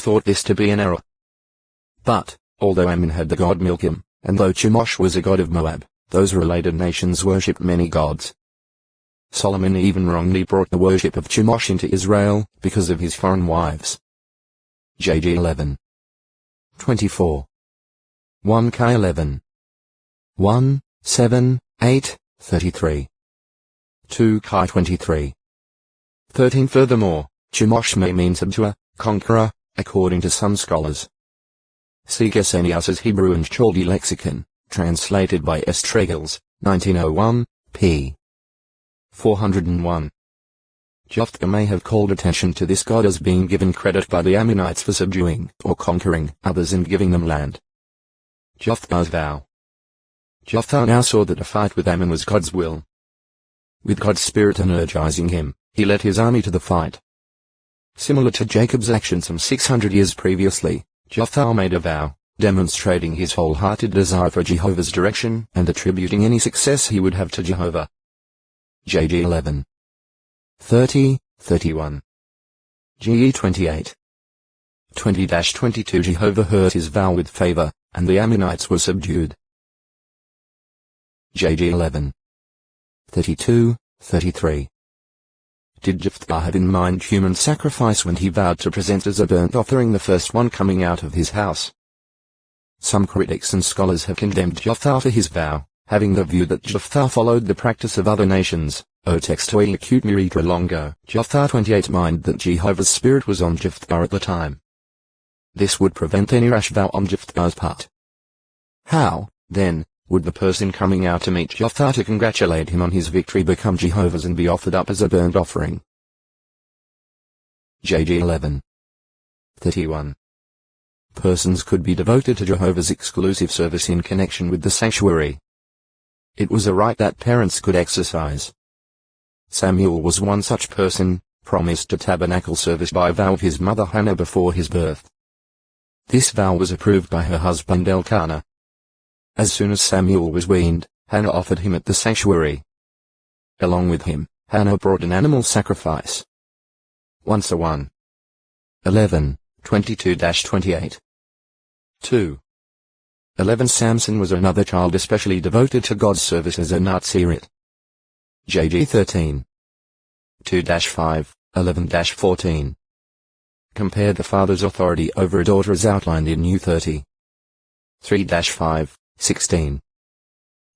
thought this to be an error. But, although Ammon had the god Milcom, and though Chemosh was a god of Moab, those related nations worshipped many gods. Solomon even wrongly brought the worship of Chemosh into Israel, because of his foreign wives. JG 11. 24. 1K 11. 1, 7, 8, 33. 2K 23. 13. Furthermore, Chemosh may mean subduer, conqueror, according to some scholars. See Gesenius's Hebrew and Chaldee Lexicon, translated by S. Tregels, 1901, p. 401. Jephthah may have called attention to this god as being given credit by the Ammonites for subduing or conquering others and giving them land. Jephthah's vow. Jephthah now saw that a fight with Ammon was God's will. With God's spirit energizing him, he led his army to the fight. Similar to Jacob's action some 600 years previously, Jephthah made a vow, demonstrating his wholehearted desire for Jehovah's direction and attributing any success he would have to Jehovah. JG 11. 30, 31. GE 28. 20-22 Jehovah heard his vow with favor, and the Ammonites were subdued. JG 11. 32, 33. Did Jephthah have in mind human sacrifice when he vowed to present as a burnt offering the first one coming out of his house? Some critics and scholars have condemned Jephthah for his vow, having the view that Jephthah followed the practice of other nations. O textoi acute miritra longo. Jephthah 28 mind that Jehovah's spirit was on Jephthah at the time. This would prevent any rash vow on Jephthah's part. How, then, would the person coming out to meet Jephthah to congratulate him on his victory become Jehovah's and be offered up as a burnt offering? JG 11. 31. Persons could be devoted to Jehovah's exclusive service in connection with the sanctuary. It was a right that parents could exercise. Samuel was one such person, promised to tabernacle service by vow of his mother Hannah before his birth. This vow was approved by her husband Elkanah. As soon as Samuel was weaned, Hannah offered him at the sanctuary. Along with him, Hannah brought an animal sacrifice. Once a one. 11, 22-28. 2. 11 Samson was another child especially devoted to God's service as a Nazirit. JG 13. 2-5, 11-14. Compare the father's authority over a daughter as outlined in New 30. 3-5, 16.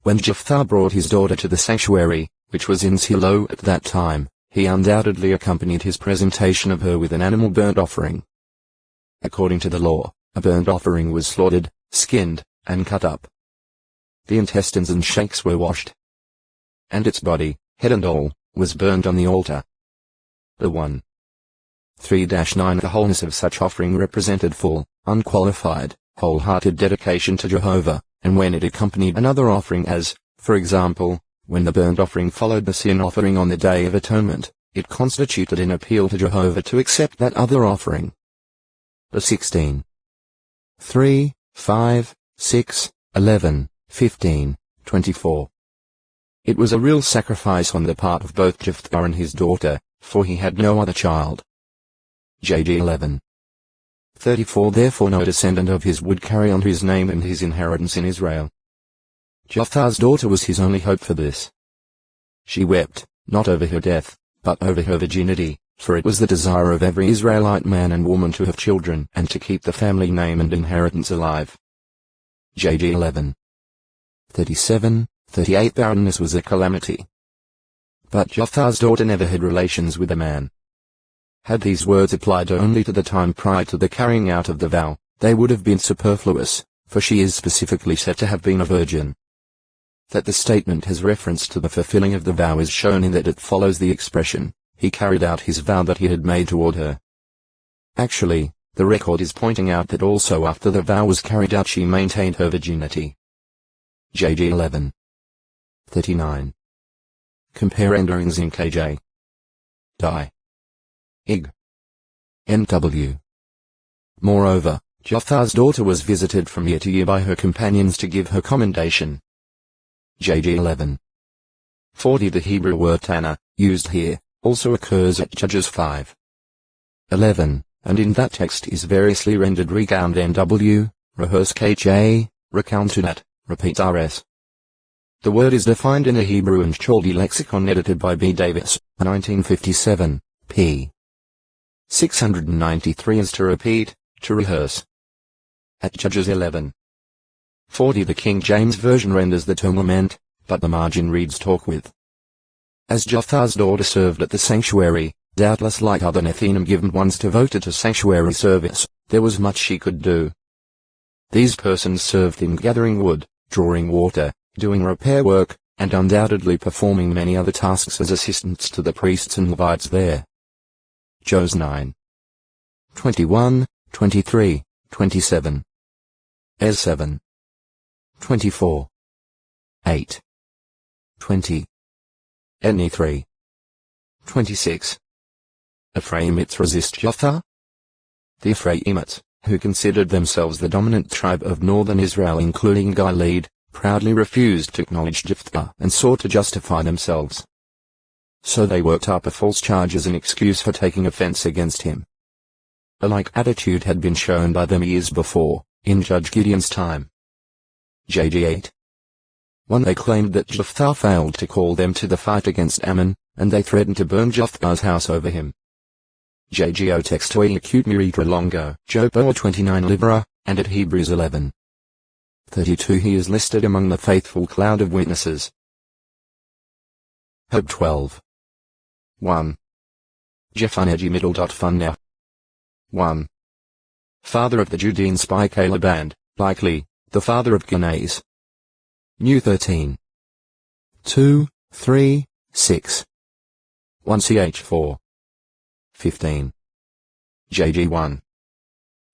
When Jephthah brought his daughter to the sanctuary, which was in Shiloh at that time, he undoubtedly accompanied his presentation of her with an animal burnt offering. According to the law, a burnt offering was slaughtered, skinned, and cut up. The intestines and shakes were washed, and its body, head and all, was burned on the altar. The 1. 3-9 The wholeness of such offering represented full, unqualified, wholehearted dedication to Jehovah, and when it accompanied another offering as, for example, when the burnt offering followed the sin offering on the Day of Atonement, it constituted an appeal to Jehovah to accept that other offering. The 16. 3, 5, 6, 11, 15, 24. It was a real sacrifice on the part of both Jephthah and his daughter, for he had no other child. JG 11. 34 Therefore no descendant of his would carry on his name and his inheritance in Israel. Jephthah's daughter was his only hope for this. She wept, not over her death, but over her virginity, for it was the desire of every Israelite man and woman to have children and to keep the family name and inheritance alive. JG 11. 37, 38 Barrenness was a calamity. But Jephthah's daughter never had relations with a man. Had these words applied only to the time prior to the carrying out of the vow, they would have been superfluous, for she is specifically said to have been a virgin. That the statement has reference to the fulfilling of the vow is shown in that it follows the expression, he carried out his vow that he had made toward her. Actually, the record is pointing out that also after the vow was carried out she maintained her virginity. JG 11. 39. Compare enderings in KJ. Die. Ig. NW. Moreover, Jephthah's daughter was visited from year to year by her companions to give her commendation. JG 11. 40 The Hebrew word Tana, used here, also occurs at Judges 5. 11, and in that text is variously rendered recount NW, rehearse KJ, recounted at, repeat RS. The word is defined in a Hebrew and Chaldee lexicon edited by B. Davis, 1957, p. 693 as to repeat, to rehearse. At Judges 11. 40 the King James Version renders the term lament, but the margin reads talk with. As Jephthah's daughter served at the sanctuary, doubtless like other Nethinim given ones devoted to sanctuary service, there was much she could do. These persons served in gathering wood, drawing water, doing repair work, and undoubtedly performing many other tasks as assistants to the priests and Levites there. Jos 9. 21, 23, 27. Es 7. 24. 8. 20. Eni 3. 26. Ephraimites resist Jephthah? The Ephraimites, who considered themselves the dominant tribe of northern Israel including Gilead, proudly refused to acknowledge Jephthah and sought to justify themselves. So they worked up a false charge as an excuse for taking offense against him. A like attitude had been shown by them years before, in Judge Gideon's time. JG 8. 1. They claimed that Jephthah failed to call them to the fight against Ammon, and they threatened to burn Jephthah's house over him. JGO text to acute miritra longo, Job 29 libera, and at Hebrews 11. 32 he is listed among the faithful cloud of witnesses. Hope 12. 1. Jephaneji middle.funner. 1. Father of the Judean spy Caleb and, likely, the father of Kenaz. New 13. 2, 3, 6. 1 ch 4. 15. JG 1.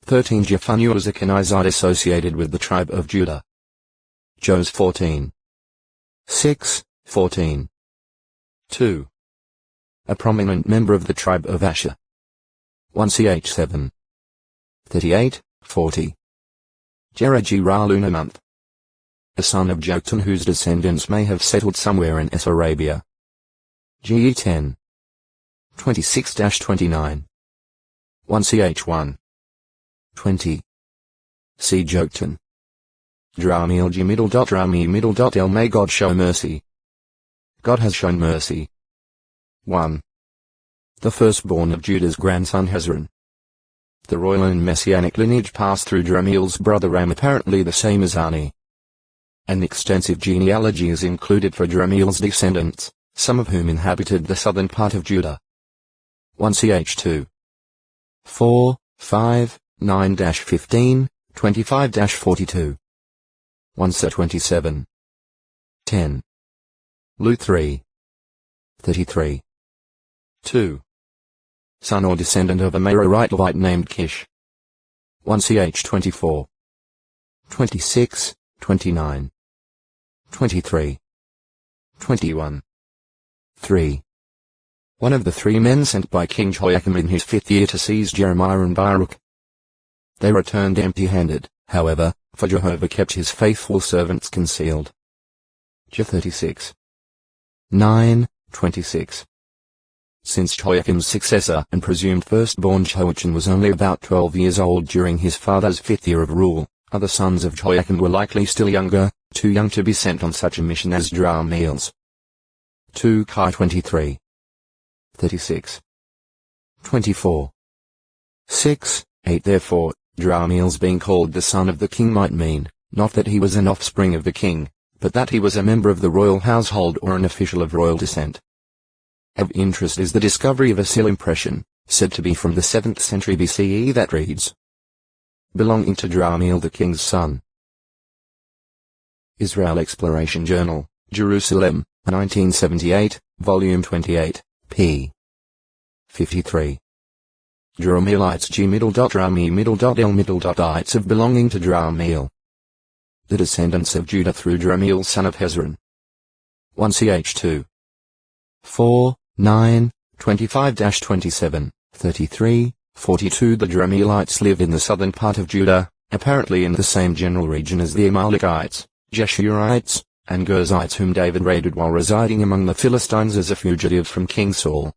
13 Jephanua was a Kenizite associated with the tribe of Judah. Jos 14. 6, 14. 2. A prominent member of the tribe of Asher. 1 ch 7. 38, 40. Jeraji Ra lunar month. A son of Joktan whose descendants may have settled somewhere in Arabia. GE 10. 26-29. 1 ch 1. 20. See Joktan. Dramil G middle dot Rami middle dot L may God show mercy. God has shown mercy. 1. The firstborn of Judah's grandson Hezron. The royal and messianic lineage passed through Dramil's brother Ram, apparently the same as Ani. An extensive genealogy is included for Dramil's descendants, some of whom inhabited the southern part of Judah. 1 ch 2. 4, 5, 9-15, 25-42. 1 ch 27. 10. Lu 3. 33. 2. Son or descendant of a Merarite Levite named Kish. 1 ch 24. 26, 29. 23. 21. 3. One of the 3 men sent by King Jehoiakim in his 5th year to seize Jeremiah and Baruch. They returned empty-handed, however, for Jehovah kept his faithful servants concealed. J 36. 9, 26. Since Jehoiakim's successor and presumed firstborn Jehoiachin was only about 12 years old during his father's 5th year of rule, other sons of Jehoiakim were likely still younger, too young to be sent on such a mission as Dramil's. 2 Chi 23. 36. 24. 6, 8 Therefore, Dramil's being called the son of the king might mean, not that he was an offspring of the king, but that he was a member of the royal household or an official of royal descent. Of interest is the discovery of a seal impression, said to be from the 7th century BCE that reads, belonging to Dramil the king's son. Israel Exploration Journal, Jerusalem, 1978, Volume 28, p. 53. Dramilites G middle dot Rami middle dot L middle dot ites of belonging to Dramil. The descendants of Judah through Dramil son of Hezron. 1 ch 2. 4, 9, 25-27, 33, 42 The Dramilites live in the southern part of Judah, apparently in the same general region as the Amalekites, Jeshurites, and Gerzites whom David raided while residing among the Philistines as a fugitive from King Saul.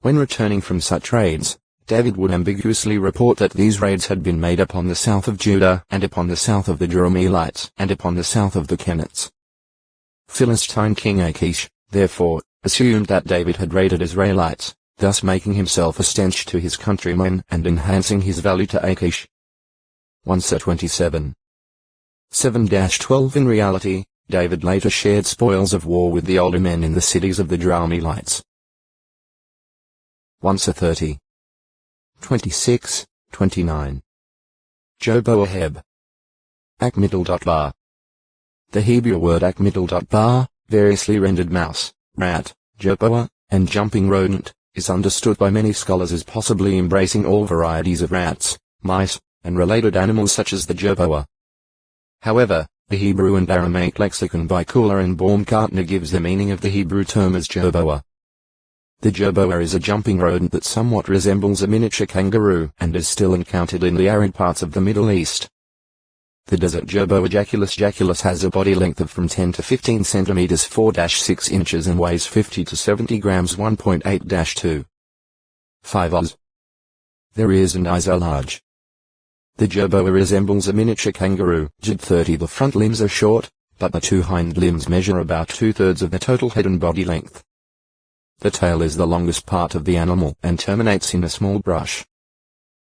When returning from such raids, David would ambiguously report that these raids had been made upon the south of Judah, and upon the south of the Jerahmeelites, and upon the south of the Kenites. Philistine king Achish, therefore, assumed that David had raided Israelites, thus making himself a stench to his countrymen and enhancing his value to Achish. 1 Sir 27. 7-12 In reality, David later shared spoils of war with the older men in the cities of the Jerahmeelites. 1 Sir 30. 26, 29. Joboaheb. Akmiddle.bar. The Hebrew word akmiddle.bar, variously rendered mouse, rat, jerboa, and jumping rodent, is understood by many scholars as possibly embracing all varieties of rats, mice, and related animals such as the jerboa. However, the Hebrew and Aramaic lexicon by Kuhler and Baumgartner gives the meaning of the Hebrew term as jerboa. The jerboa is a jumping rodent that somewhat resembles a miniature kangaroo and is still encountered in the arid parts of the Middle East. The desert jerboa jaculus has a body length of from 10 to 15 centimeters 4-6 inches and weighs 50 to 70 grams 1.8-2. 5 Oz. Their ears and eyes are large. The jerboa resembles a miniature kangaroo. Jid 30 The front limbs are short, but the two hind limbs measure about 2/3 of the total head and body length. The tail is the longest part of the animal and terminates in a small brush.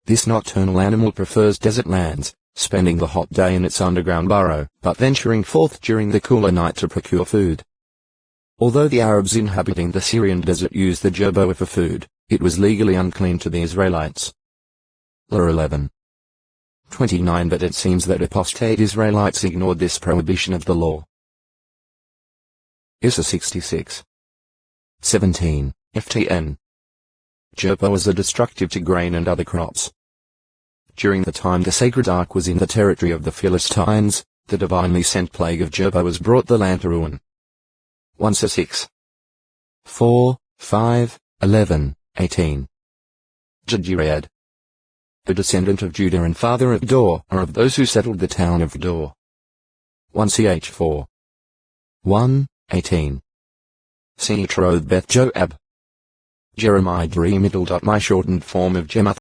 This nocturnal animal prefers desert lands, spending the hot day in its underground burrow, but venturing forth during the cooler night to procure food. Although the Arabs inhabiting the Syrian desert used the jerboa for food, it was legally unclean to the Israelites. 11. 29 But it seems that apostate Israelites ignored this prohibition of the law. Issa 66. 17. FTN. Jerboas are destructive to grain and other crops. During the time the sacred ark was in the territory of the Philistines, the divinely sent plague of jerboas brought the land to ruin. 1 6. 4, 5, 11, 18. Jadjiread. A descendant of Judah and father of Dor, or of those who settled the town of Dor. 1 Ch 4. 1, 18. See Shroud Beth Joab. Jeremiah Middle. My shortened form of Jemath.